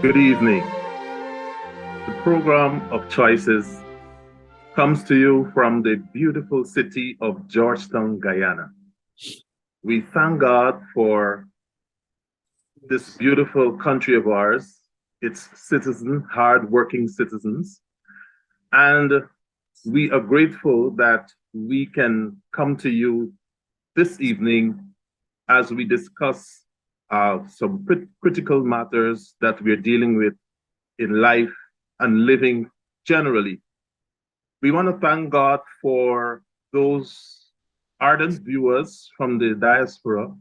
Good evening. The program of choices comes to you from the beautiful city of Georgetown, Guyana. We thank God for this beautiful country of ours, its citizens, hard-working citizens, and we are grateful that we can come to you this evening as we discuss some critical matters that we're dealing with in life and living generally. We want to thank God for those ardent viewers from the diaspora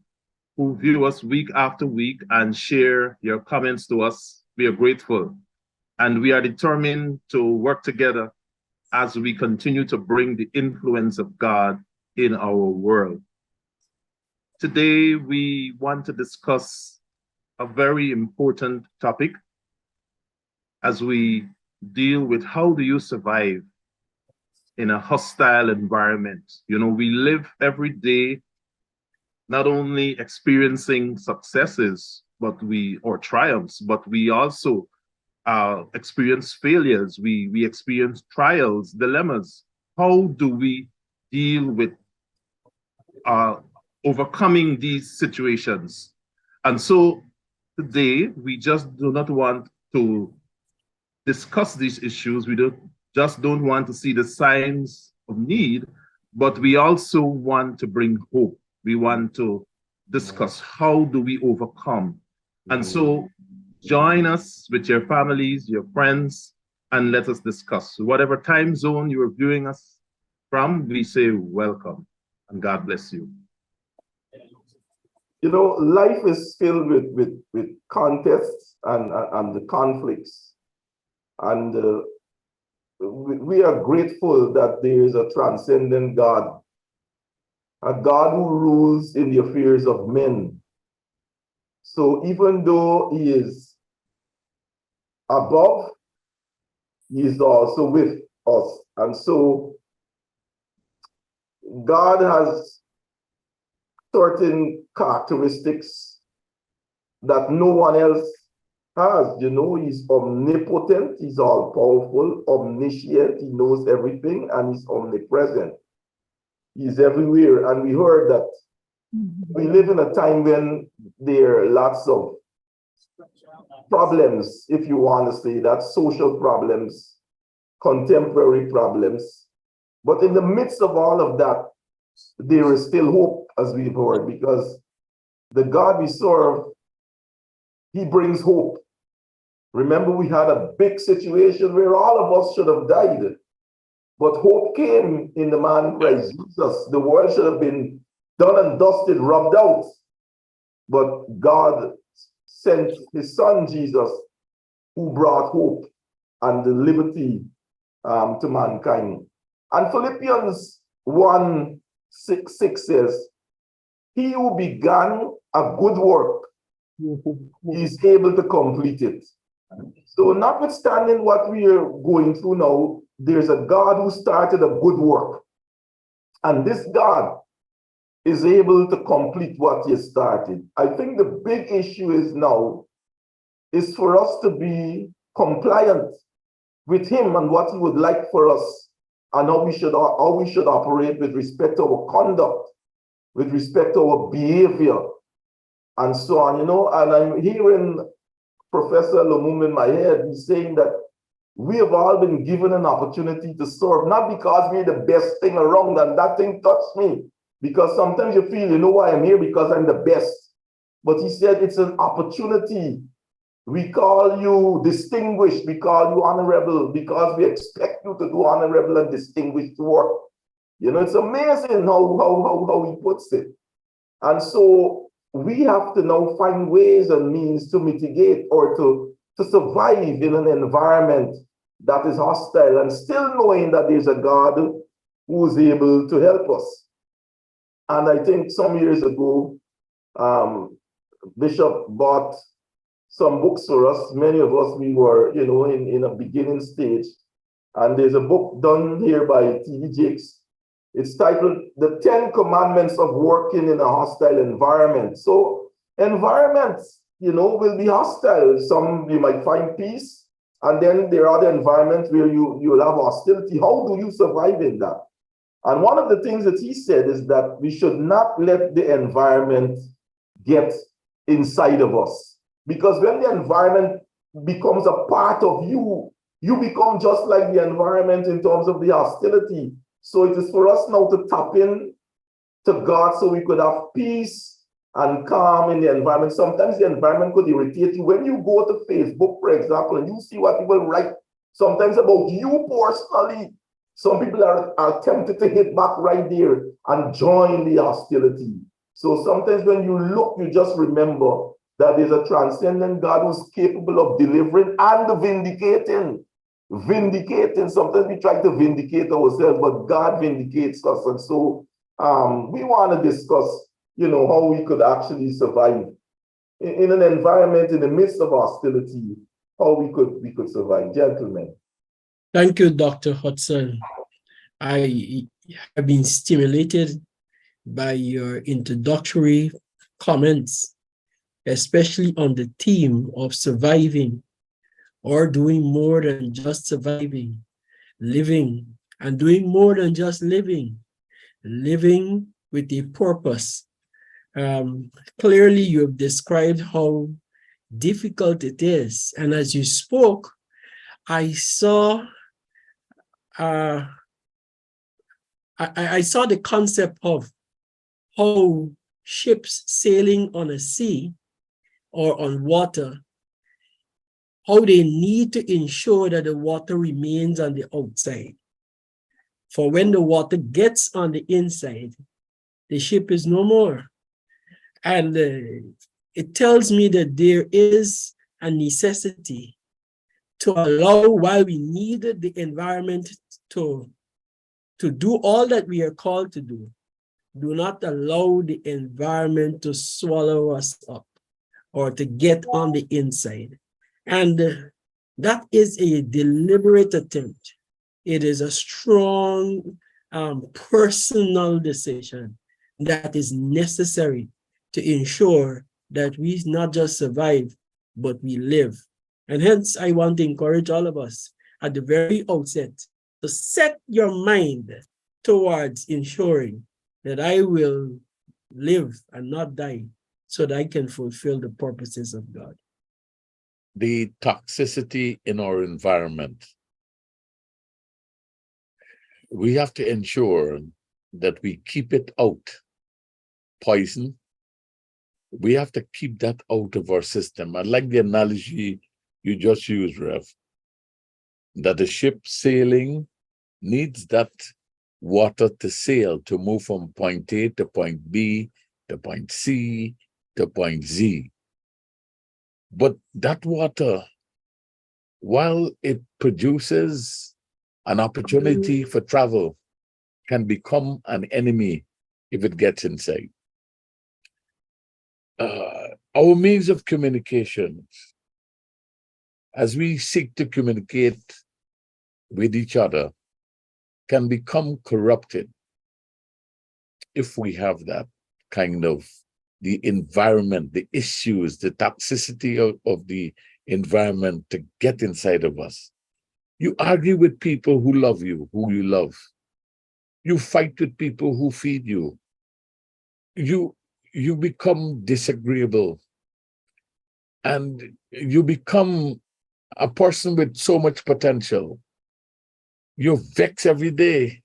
who view us week after week and share your comments to us. We are grateful. And we are determined to work together as we continue to bring the influence of God in our world. Today, we want to discuss a very important topic as we deal with how do you survive in a hostile environment. You know, we live every day not only experiencing successes or triumphs, but we also experience failures. We experience trials, dilemmas. How do we deal with overcoming these situations? And so today, we just do not want to discuss these issues. We don't want to see the signs of need, but we also want to bring hope. We want to discuss how do we overcome. And so join us with your families, your friends, and let us discuss. Whatever time zone you are viewing us from, we say welcome and God bless you. You know, life is filled with contests and the conflicts. And we are grateful that there is a transcendent God, a God who rules in the affairs of men. So even though he is above, he is also with us. And so God has certain characteristics that no one else has. You know, he's omnipotent, he's all powerful, omniscient, he knows everything, and he's omnipresent. He's everywhere. And we heard that we live in a time when there are lots of problems, if you want to say that, social problems, contemporary problems. But in the midst of all of that, there is still hope, as we've heard, because the God we serve, he brings hope. Remember, we had a big situation where all of us should have died, but hope came in the man Christ Jesus. The world should have been done and dusted, rubbed out, but God sent his son Jesus, who brought hope and the liberty to mankind. And Philippians 1:6 says, he who began a good work is able to complete it. So notwithstanding what we are going through now, there's a God who started a good work. And this God is able to complete what he started. I think the big issue is now is for us to be compliant with him and what he would like for us, and how we should operate with respect to our conduct, with respect to our behavior, and so on. You know, and I'm hearing Professor Lumumba in my head. He's saying that we have all been given an opportunity to serve, not because we're the best thing around, and that thing touched me, because sometimes you feel, you know why I'm here? Because I'm the best. But he said it's an opportunity. We call you distinguished, we call you honorable, because we expect you to do honorable and distinguished work. You know, it's amazing how he puts it. And so we have to now find ways and means to mitigate or to survive in an environment that is hostile, and still knowing that there's a God who is able to help us. And I think some years ago, Bishop bought some books for us. Many of us, we were, you know, in a beginning stage. And there's a book done here by T.D. Jakes. It's titled The 10 Commandments of Working in a Hostile Environment. So environments, will be hostile. Some you might find peace, and then there are other environments where you'll have hostility. How do you survive in that? And one of the things that he said is that we should not let the environment get inside of us. Because when the environment becomes a part of you, you become just like the environment in terms of the hostility. So it is for us now to tap in to God so we could have peace and calm in the environment. Sometimes the environment could irritate you. When you go to Facebook, for example, and you see what people write sometimes about you personally, some people are tempted to hit back right there and join the hostility. So sometimes when you look, you just remember that there's a transcendent God who's capable of delivering and vindicating. Vindicating. Sometimes we try to vindicate ourselves, but God vindicates us. And so we want to discuss, how we could actually survive in an environment in the midst of hostility, how we could survive. Gentlemen. Thank you, Dr. Hudson. I have been stimulated by your introductory comments, especially on the theme of surviving or doing more than just surviving, living, and doing more than just living with a purpose. Clearly, you have described how difficult it is. And as you spoke, I saw I saw the concept of how ships sailing on a sea or on water, how they need to ensure that the water remains on the outside. For when the water gets on the inside, the ship is no more. And it tells me that there is a necessity to allow, while we need the environment to do all that we are called to do not allow the environment to swallow us up or to get on the inside. And that is a deliberate attempt. It is a strong personal decision that is necessary to ensure that we not just survive, but we live. And hence, I want to encourage all of us at the very outset to set your mind towards ensuring that I will live and not die so that I can fulfill the purposes of God. The toxicity in our environment, we have to ensure that we keep it out. Poison, we have to keep that out of our system. I like the analogy you just used, Rev, that a ship sailing needs that water to sail, to move from point A to point B, to point C, to point Z. But that water, while it produces an opportunity for travel, can become an enemy if it gets inside. Our means of communication, as we seek to communicate with each other, can become corrupted if we have that kind of the environment, the issues, the toxicity of the environment to get inside of us. You argue with people who love you, who you love. You fight with people who feed you. You become disagreeable, and you become a person with so much potential. You're vexed every day.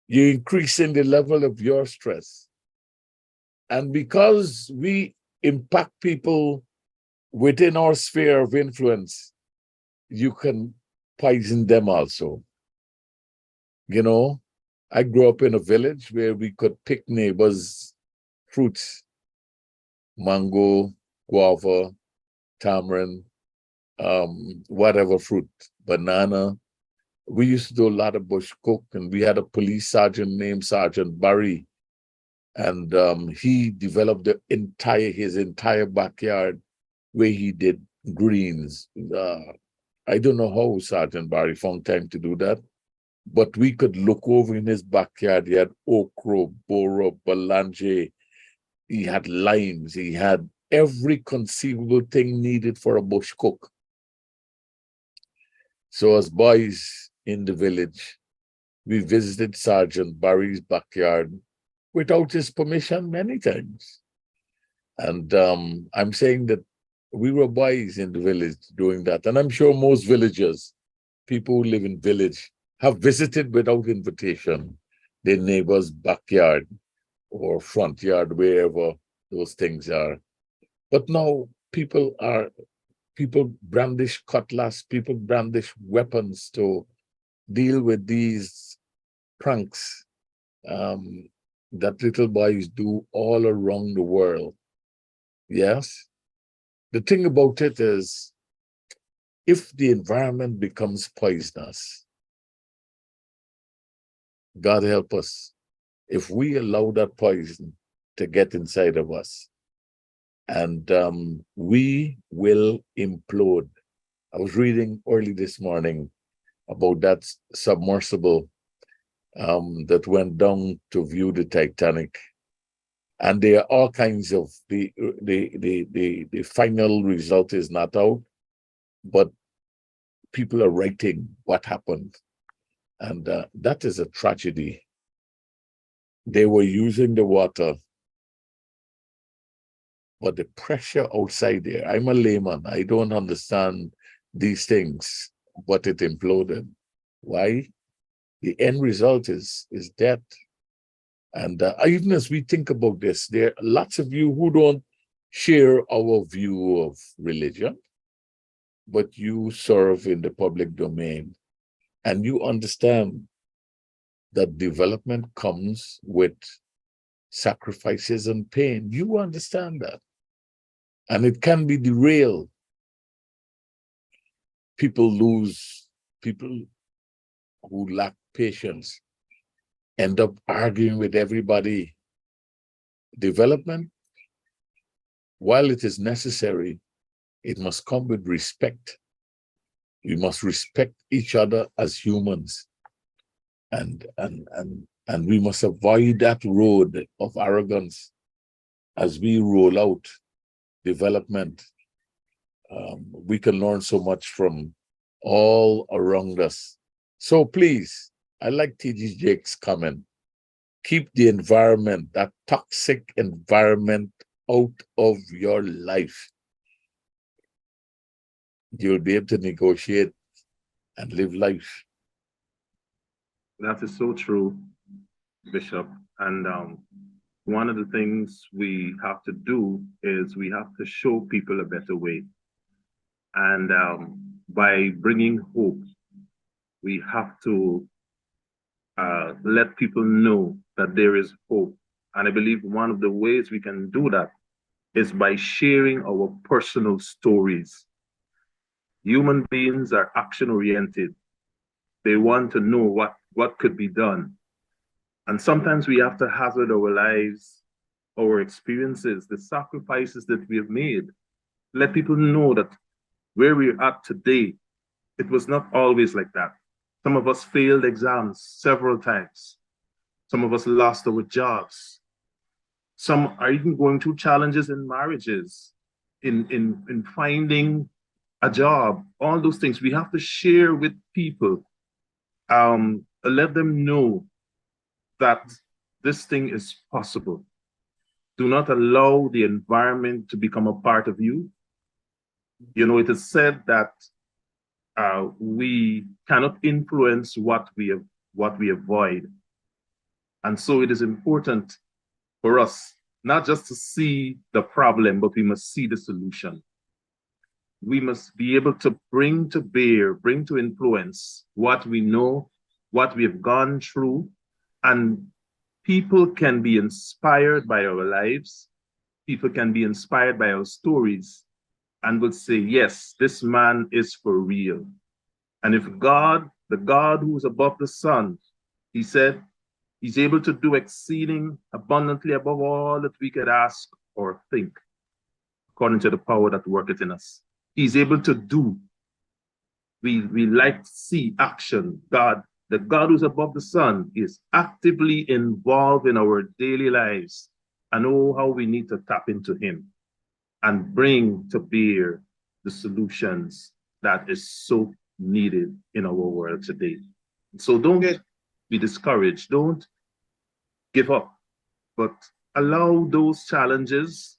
You're increasing the level of your stress. And because we impact people within our sphere of influence, you can poison them also. I grew up in a village where we could pick neighbors' fruits, mango, guava, tamarind, whatever fruit, banana. We used to do a lot of bush cook, and we had a police sergeant named Sergeant Barry, and he developed his entire backyard where he did greens. I don't know how Sergeant Barry found time to do that, but we could look over in his backyard. He had okra, boro, balange, he had limes, he had every conceivable thing needed for a bush cook. So as boys in the village, we visited Sergeant Barry's backyard without his permission many times. And I'm saying that we were boys in the village doing that. And I'm sure most villagers, people who live in village, have visited without invitation their neighbor's backyard or front yard, wherever those things are. But now people brandish cutlass, people brandish weapons to deal with these pranks that little boys do all around the world. Yes. The thing about it is, if the environment becomes poisonous, God help us, if we allow that poison to get inside of us, and we will implode. I was reading early this morning about that submersible that went down to view the Titanic. And there are all kinds of the final result is not out, but people are writing what happened. And that is a tragedy. They were using the water, but the pressure outside there, I'm a layman, I don't understand these things, but it imploded. Why? The end result is death. And even as we think about this, there are lots of you who don't share our view of religion, but you serve in the public domain, and you understand that development comes with sacrifices and pain. You understand that. And it can be derailed. People who lack patience end up arguing with everybody. Development, while it is necessary, it must come with respect. We must respect each other as humans. And we must avoid that road of arrogance as we roll out development. We can learn so much from all around us. So please, I like T.D. Jakes' comment. Keep the environment, that toxic environment, out of your life. You'll be able to negotiate and live life. That is so true, Bishop. And one of the things we have to do is we have to show people a better way. And by bringing hope, we have to let people know that there is hope. And I believe one of the ways we can do that is by sharing our personal stories. Human beings are action-oriented. They want to know what could be done. And sometimes we have to hazard our lives, our experiences, the sacrifices that we have made. Let people know that where we're at today, it was not always like that. Some of us failed exams several times. Some of us lost our jobs. Some are even going through challenges in marriages, in finding a job, all those things. We have to share with people, let them know that this thing is possible. Do not allow the environment to become a part of you. You know, it is said that we cannot influence what we avoid. And so it is important for us not just to see the problem, but we must see the solution. We must be able to bring to bear, bring to influence what we know, what we have gone through, and people can be inspired by our lives. People can be inspired by our stories and will say, yes, this man is for real. And if God, the God who's above the sun, he said, he's able to do exceeding abundantly above all that we could ask or think, according to the power that worketh in us. He's able to do. We like to see action. God, the God who's above the sun, is actively involved in our daily lives. And oh, how we need to tap into him. and bring to bear the solutions that is so needed in our world today. So don't be discouraged, don't give up, but allow those challenges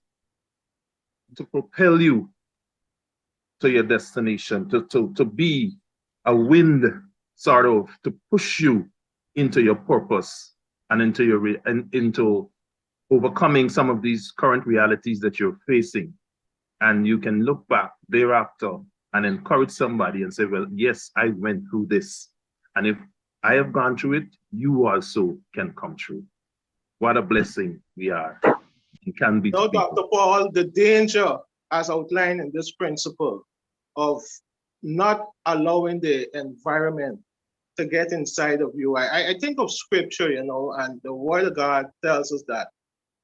to propel you to your destination, to be a wind, sort of, to push you into your purpose and into overcoming some of these current realities that you're facing. And you can look back thereafter and encourage somebody and say, well, yes, I went through this. And if I have gone through it, you also can come through. What a blessing we are. It can be. No, Dr. Paul, the danger as outlined in this principle of not allowing the environment to get inside of you. I think of scripture, you know, and the word of God tells us that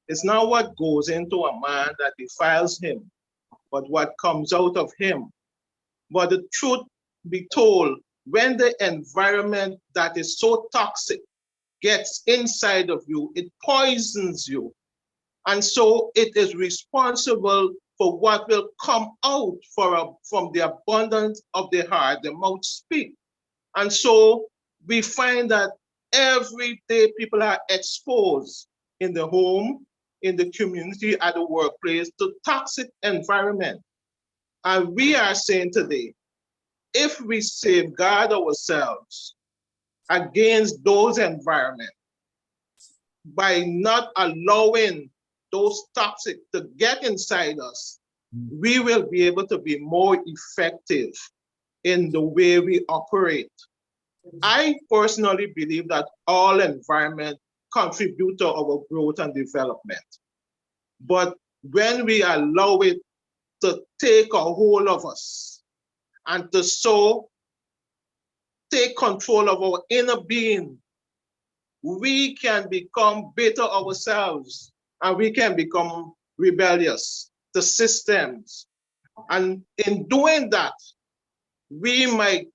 it's not what goes into a man that defiles him, but what comes out of him. But the truth be told, when the environment that is so toxic gets inside of you, it poisons you. And so it is responsible for what will come out from the abundance of the heart, the mouth speak. And so we find that every day people are exposed in the home, in the community, at the workplace, to toxic environment. And we are saying today, if we safeguard ourselves against those environments by not allowing those toxic to get inside us, we will be able to be more effective in the way we operate. I personally believe that all environment contribute to our growth and development. But when we allow it to take a hold of us and to so take control of our inner being, we can become better ourselves and we can become rebellious to systems. And in doing that, we might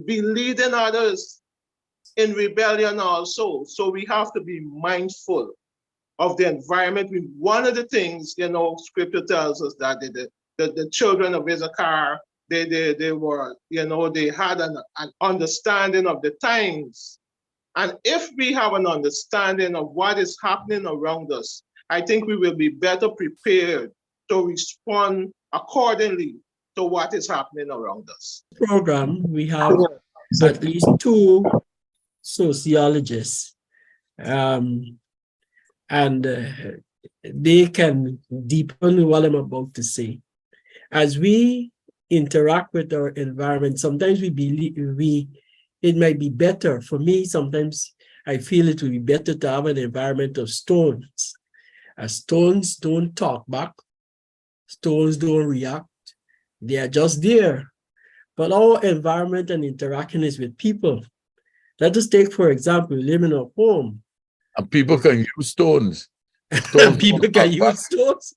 be leading others in rebellion also. So we have to be mindful of the environment. One of the things, you know, scripture tells us that the children of Issachar, they were, you know, they had an understanding of the times. And if we have an understanding of what is happening around us, I think we will be better prepared to respond accordingly to what is happening around us. Program, we have at least two sociologists, and they can deepen what I'm about to say. As we interact with our environment, sometimes we believe it might be better. For me, sometimes I feel it would be better to have an environment of stones. As stones don't talk back, stones don't react, they are just there. But our environment and interaction is with people. Let us take, for example, we live in a home. And people can use stones. People can use stones.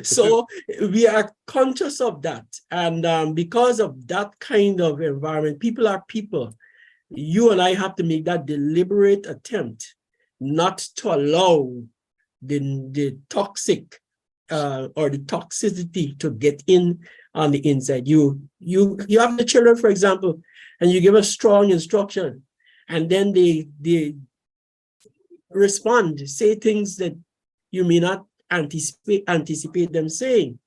So we are conscious of that. And because of that kind of environment, people are people. You and I have to make that deliberate attempt not to allow the toxic or the toxicity to get in on the inside. You have the children, for example, and you give a strong instruction, and then they respond, say things that you may not anticipate them saying.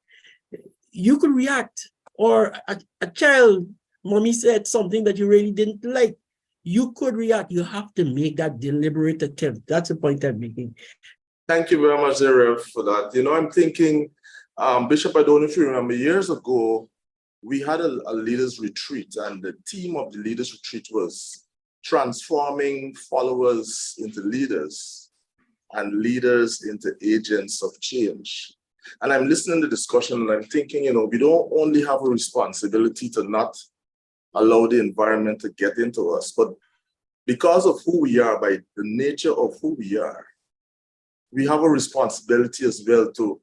You could react, or a child, mommy said something that you really didn't like. You could react. You have to make that deliberate attempt. That's the point I'm making. Thank you very much, Rev, for that. You know, I'm thinking, Bishop, I don't know if you remember, years ago, we had a leaders retreat, and the theme of the leaders retreat was transforming followers into leaders and leaders into agents of change. And I'm listening to the discussion and I'm thinking, you know, we don't only have a responsibility to not allow the environment to get into us, but because of who we are, by the nature of who we are, we have a responsibility as well to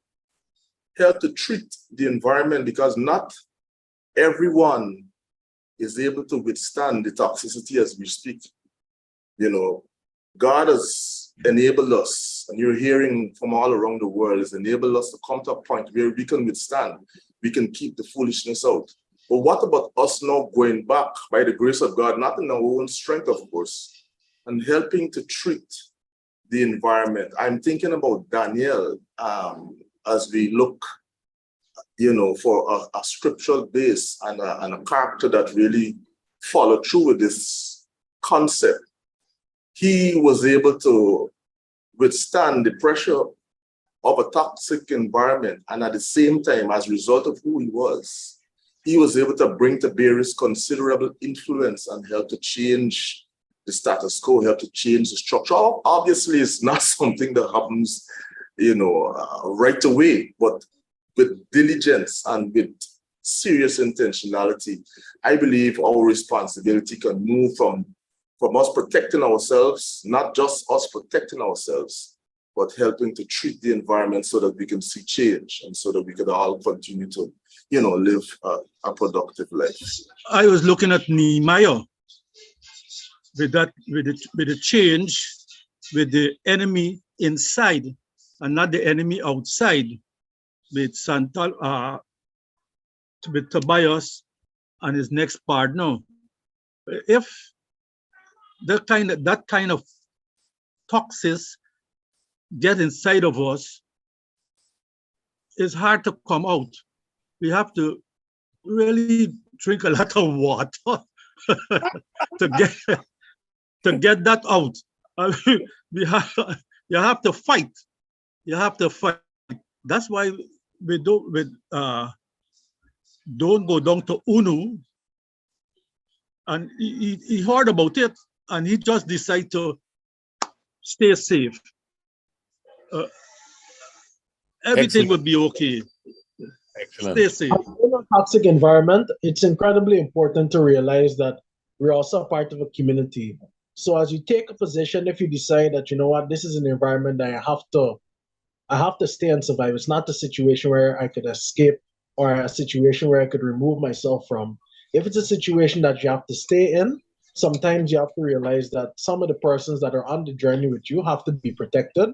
help to treat the environment, because not everyone is able to withstand the toxicity as we speak. You know, God has enabled us and you're hearing from all around the world has enabled us to come to a point where we can withstand, we can keep the foolishness out. But what about us now going back by the grace of God, not in our own strength, of course, and helping to treat the environment? I'm thinking about Daniel as we look, for a scriptural base and a character that really followed through with this concept. He was able to withstand the pressure of a toxic environment, and at the same time, as a result of who he was able to bring to bear his considerable influence and help to change the status quo, help to change the structure. Obviously, it's not something that happens, right away, but with diligence and with serious intentionality, I believe our responsibility can move from us protecting ourselves, not just us protecting ourselves, but helping to treat the environment so that we can see change and so that we can all continue to, live a productive life. I was looking at Nehemiah with the change with the enemy inside and not the enemy outside, with with Tobias and his next partner. If that kind of toxins get inside of us, it's hard to come out. We have to really drink a lot of water to get that out. You have to fight. You have to fight. That's why we don't go down to UNO. And he heard about it, and he just decided to stay safe. Everything will be okay. Excellent. Stay safe. In a toxic environment, it's incredibly important to realize that we're also a part of a community. So as you take a position, if you decide that, this is an environment that I have to stay and survive. It's not a situation where I could escape or a situation where I could remove myself from. If it's a situation that you have to stay in, sometimes you have to realize that some of the persons that are on the journey with you have to be protected.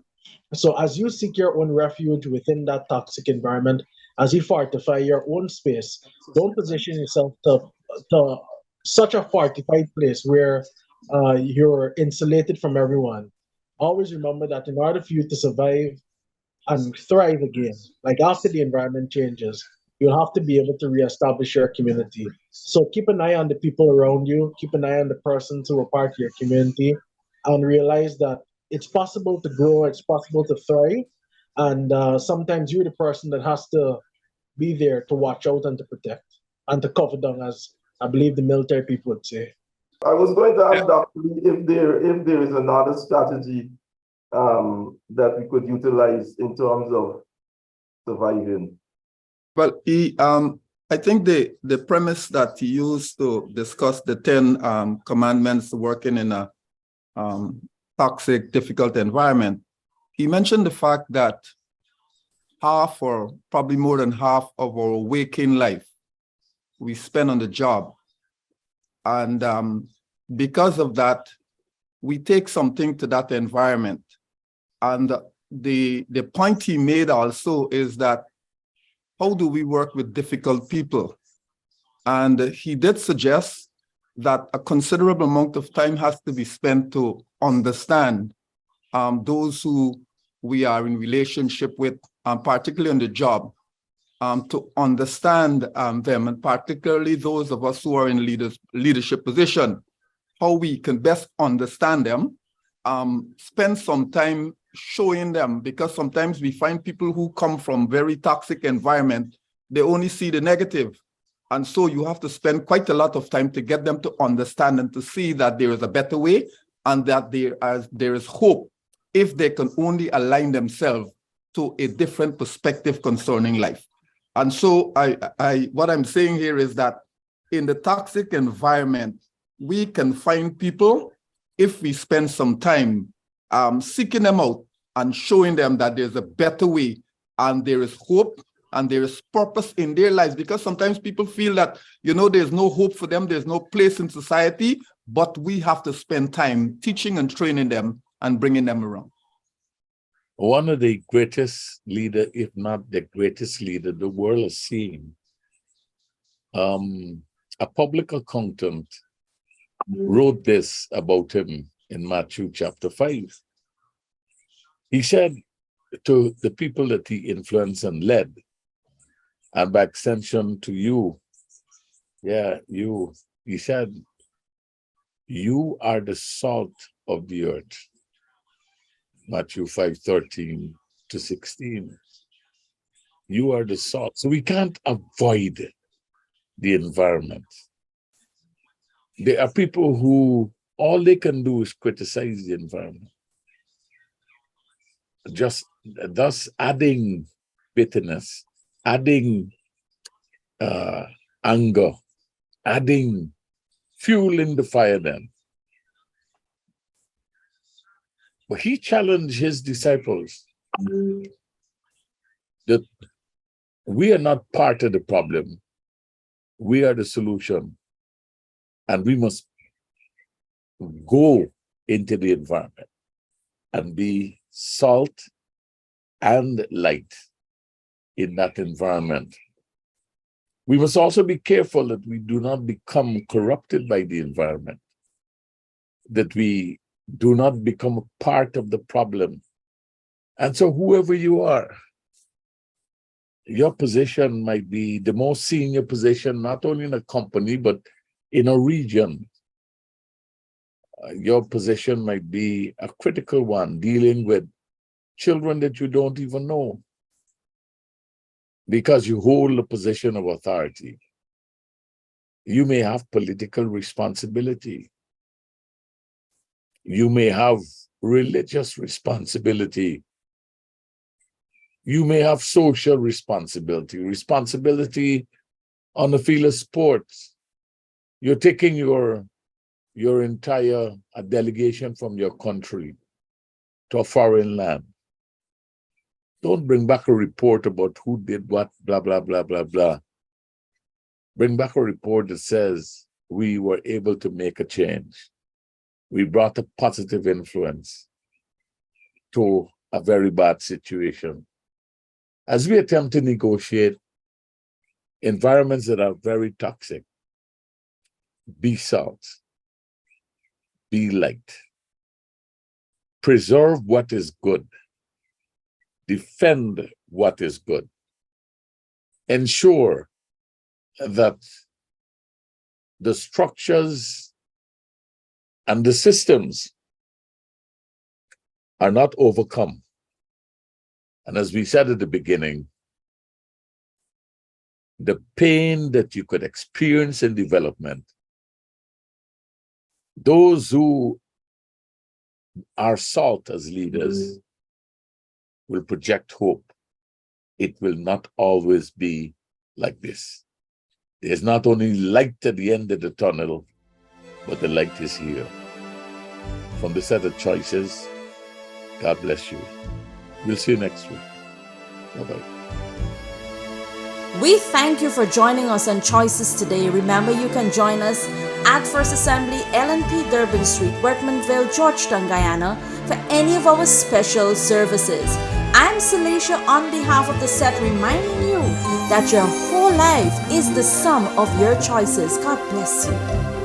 So as you seek your own refuge within that toxic environment, as you fortify your own space, don't position yourself to such a fortified place where you're insulated from everyone. Always remember that in order for you to survive and thrive again, like after the environment changes, you'll have to be able to reestablish your community. So keep an eye on the people around you, keep an eye on the persons who are part of your community, and realize that it's possible to grow, it's possible to thrive, and sometimes you're the person that has to be there to watch out and to protect and to cover down, as I believe the military people would say. I was going to ask Dr. Lee if there is another strategy that we could utilize in terms of surviving. Well, I think the premise that he used to discuss the 10 commandments working in a toxic, difficult environment, he mentioned the fact that half or probably more than half of our waking life we spend on the job. And because of that, we take something to that environment. And the point he made also is that how do we work with difficult people? And he did suggest that a considerable amount of time has to be spent to understand those who we are in relationship with, particularly on the job, to understand them, and particularly those of us who are in leadership position, how we can best understand them, spend some time showing them, because sometimes we find people who come from very toxic environment, they only see the negative. And so you have to spend quite a lot of time to get them to understand and to see that there is a better way and that there is hope if they can only align themselves to a different perspective concerning life. And so what I'm saying here is that in the toxic environment, we can find people if we spend some time seeking them out and showing them that there's a better way and there is hope and there is purpose in their lives. Because sometimes people feel that, there's no hope for them, there's no place in society, but we have to spend time teaching and training them and bringing them around. one of the greatest leader, if not the greatest leader the world has seen. A public accountant wrote this about him in Matthew chapter 5. He said to the people that he influenced and led, and by extension to you, he said, you are the salt of the earth. Matthew 5:13-16. You are the salt. So we can't avoid the environment. There are people who all they can do is criticize the environment, just thus adding bitterness, adding anger, adding fuel in the fire then. But he challenged his disciples that we are not part of the problem. We are the solution. And we must go into the environment and be salt and light in that environment. We must also be careful that we do not become corrupted by the environment, that we do not become a part of the problem. And so whoever you are, your position might be the most senior position, not only in a company, but in a region. Your position might be a critical one, dealing with children that you don't even know, because you hold a position of authority. You may have political responsibility. You may have religious responsibility. You may have social responsibility, responsibility on the field of sports. You're taking your entire delegation from your country to a foreign land. Don't bring back a report about who did what, blah, blah, blah, blah, blah. Bring back a report that says we were able to make a change. We brought a positive influence to a very bad situation. As we attempt to negotiate environments that are very toxic, be salt, be light, preserve what is good, defend what is good, ensure that the structures and the systems are not overcome. And as we said at the beginning, the pain that you could experience in development, those who are salt as leaders will project hope. It will not always be like this. There's not only light at the end of the tunnel, but the light is here. From the set of choices, God bless you. We'll see you next week. Bye-bye. We thank you for joining us on Choices today. Remember, you can join us at First Assembly, LNP Durban Street, Workmanville, Georgetown, Guyana, for any of our special services. I'm Celicia on behalf of the set, reminding you that your whole life is the sum of your choices. God bless you.